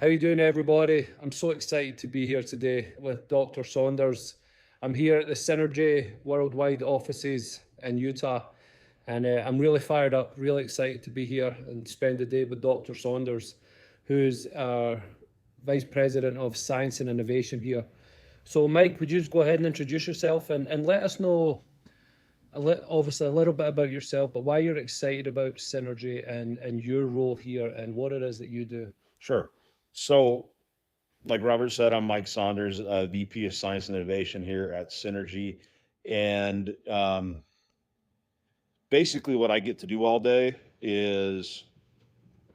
How you doing, everybody? I'm so excited to be here today with Dr. Saunders. I'm here at the Synergy Worldwide offices in Utah, and I'm really fired up, really excited to be here and spend the day with Dr. Saunders, who's our Vice President of Science and Innovation here. So, Mike, would you just go ahead and introduce yourself and let us know, obviously, a little bit about yourself, but why you're excited about Synergy and your role here and what it is that you do? Sure. So, like Robert said, I'm Mike Saunders, VP of Science and Innovation here at Synergy. And basically, what I get to do all day is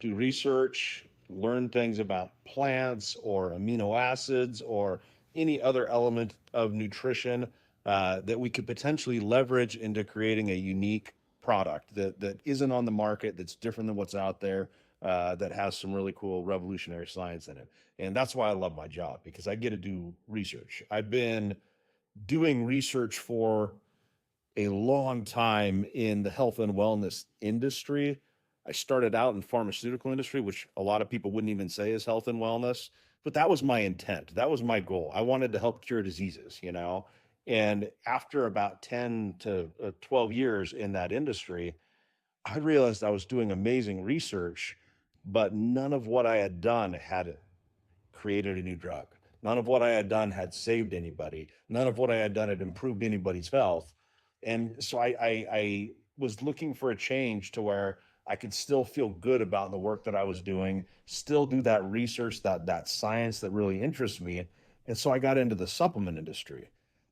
do research, learn things about plants or amino acids or any other element of nutrition that we could potentially leverage into creating a unique product that isn't on the market, that's different than what's out there, that has some really cool revolutionary science in it. And that's why I love my job, because I get to do research. I've been doing research for a long time in the health and wellness industry. I started out in pharmaceutical industry, which a lot of people wouldn't even say is health and wellness, but that was my intent. That was my goal. I wanted to help cure diseases. And after about 10 to 12 years in that industry, I realized I was doing amazing research, but none of what I had done had created a new drug. None of what I had done had saved anybody. None of what I had done had improved anybody's health. And so I was looking for a change to where I could still feel good about the work that I was doing, still do that research, that science that really interests me. And so I got into the supplement industry.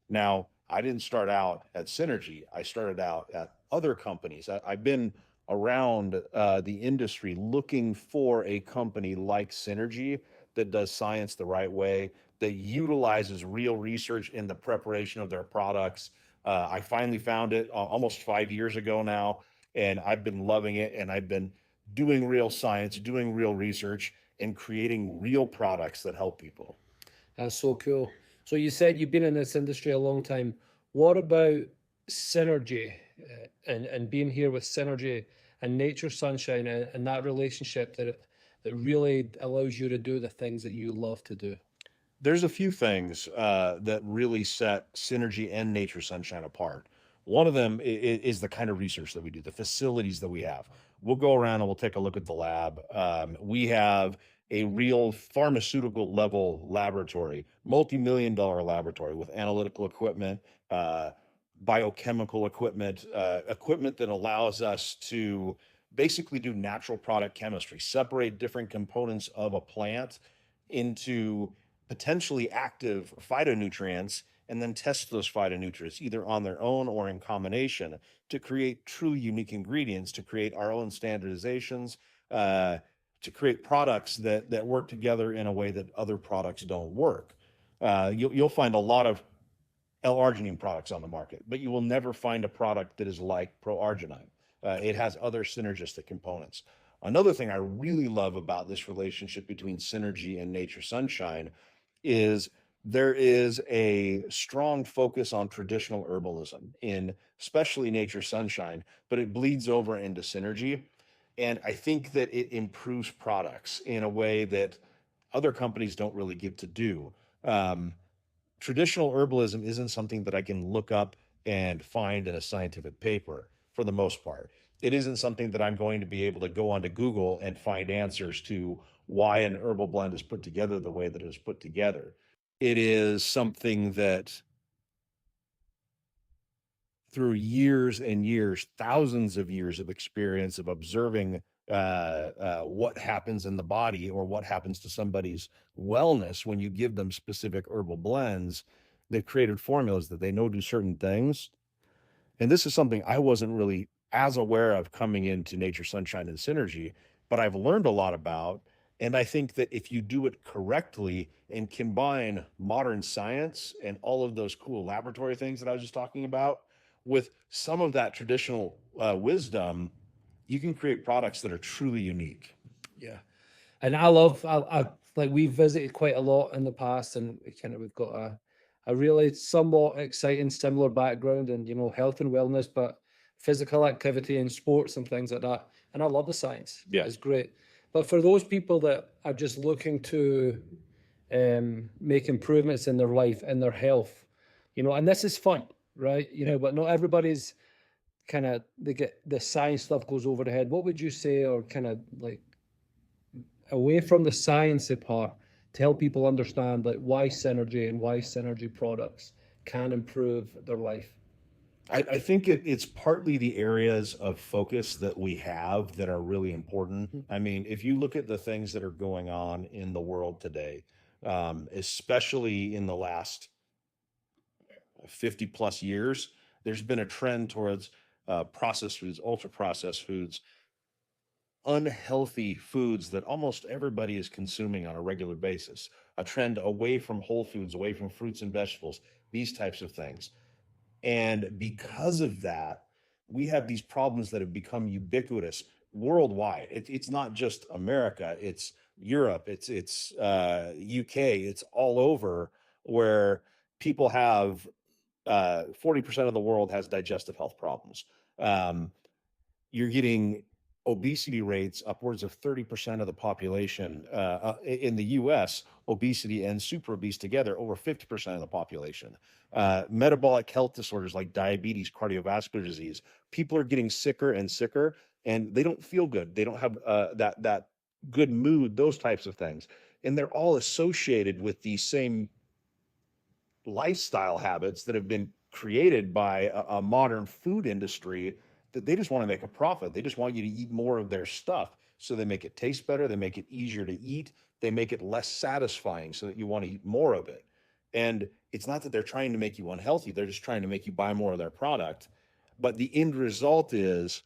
Now, I didn't start out at Synergy. I started out at other companies. I've been around the industry looking for a company like Synergy that does science the right way, that utilizes real research in the preparation of their products. I finally found it almost 5 years ago now, and I've been loving it. And I've been doing real science, doing real research, and creating real products that help people. That's so cool. So you said you've been in this industry a long time. What about Synergy and being here with Synergy and Nature Sunshine and that relationship that really allows you to do the things that you love to do? There's a few things that really set Synergy and Nature Sunshine apart. One of them is the kind of research that we do, the facilities that we have. We'll go around and we'll take a look at the lab. We have a real pharmaceutical level laboratory, multi-million dollar laboratory with analytical equipment, biochemical equipment, equipment that allows us to basically do natural product chemistry, separate different components of a plant into potentially active phytonutrients, and then test those phytonutrients either on their own or in combination to create truly unique ingredients, to create our own standardizations, to create products that work together in a way that other products don't work. You'll find a lot of L-arginine products on the market, but you will never find a product that is like pro-arginine. It has other synergistic components. Another thing I really love about this relationship between Synergy and Nature Sunshine is there is a strong focus on traditional herbalism in especially Nature Sunshine, but it bleeds over into Synergy. And I think that it improves products in a way that other companies don't really get to do. Traditional herbalism isn't something that I can look up and find in a scientific paper for the most part. It isn't something that I'm going to be able to go onto Google and find answers to why an herbal blend is put together the way that it is put together. It is something that through years and years, thousands of years of experience of observing what happens in the body or what happens to somebody's wellness when you give them specific herbal blends, they've created formulas that they know do certain things. And this is something I wasn't really as aware of coming into Nature Sunshine and Synergy, but I've learned a lot about. And I think that if you do it correctly and combine modern science and all of those cool laboratory things that I was just talking about with some of that traditional wisdom, you can create products that are truly unique. Yeah. And I like we've visited quite a lot in the past, and we've got a really somewhat exciting similar background in health and wellness, but physical activity and sports and things like that. And I love the science. Yeah. It's great. But for those people that are just looking to make improvements in their life and their health, and this is fun, right? But not everybody's they get the science stuff goes over the head. What would you say, or kind of like away from the science part, to help people understand like why synergy and why synergy products can improve their life? I think it's partly the areas of focus that we have that are really important. I mean, if you look at the things that are going on in the world today, especially in the last 50 plus years, there's been a trend towards processed foods, ultra processed foods, unhealthy foods that almost everybody is consuming on a regular basis, a trend away from whole foods, away from fruits and vegetables, these types of things. And because of that, we have these problems that have become ubiquitous worldwide. It's not just America, it's Europe, it's UK, it's all over, where people have 40% of the world has digestive health problems. Um, you're getting obesity rates upwards of 30% of the population. In the US, obesity and super obese together, over 50% of the population. Metabolic health disorders like diabetes, cardiovascular disease. People are getting sicker and sicker, and they don't feel good. They don't have that good mood, those types of things. And they're all associated with these same lifestyle habits that have been created by a modern food industry, that they just want to make a profit. They just want you to eat more of their stuff. So they make it taste better. They make it easier to eat. They make it less satisfying so that you want to eat more of it. And it's not that they're trying to make you unhealthy. They're just trying to make you buy more of their product. But the end result is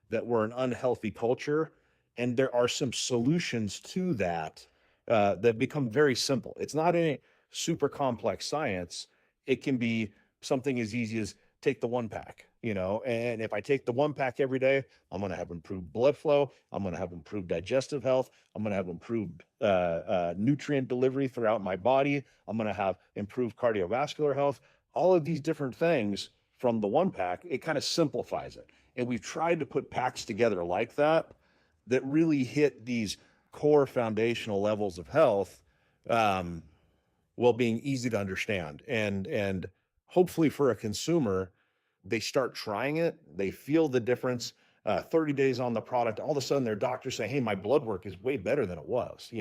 that we're an unhealthy culture. And there are some solutions to that that become very simple. It's not any super complex science. It can be something as easy as take the one pack, and if I take the one pack every day, I'm going to have improved blood flow. I'm going to have improved digestive health. I'm going to have improved nutrient delivery throughout my body. I'm going to have improved cardiovascular health. All of these different things from the one pack, it kind of simplifies it. And we've tried to put packs together like that really hit these core foundational levels of health, while being easy to understand. And hopefully for a consumer, they start trying it, they feel the difference. 30 days on the product, all of a sudden their doctors say, hey, my blood work is way better than it was.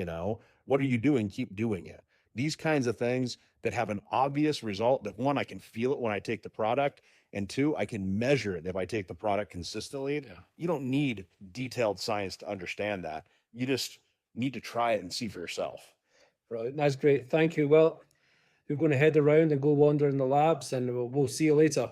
What are you doing? Keep doing it. These kinds of things that have an obvious result, that one, I can feel it when I take the product, and two, I can measure it if I take the product consistently. Yeah. You don't need detailed science to understand that. You just need to try it and see for yourself. Right, that's great. Thank you. Well, we're going to head around and go wander in the labs, and we'll see you later.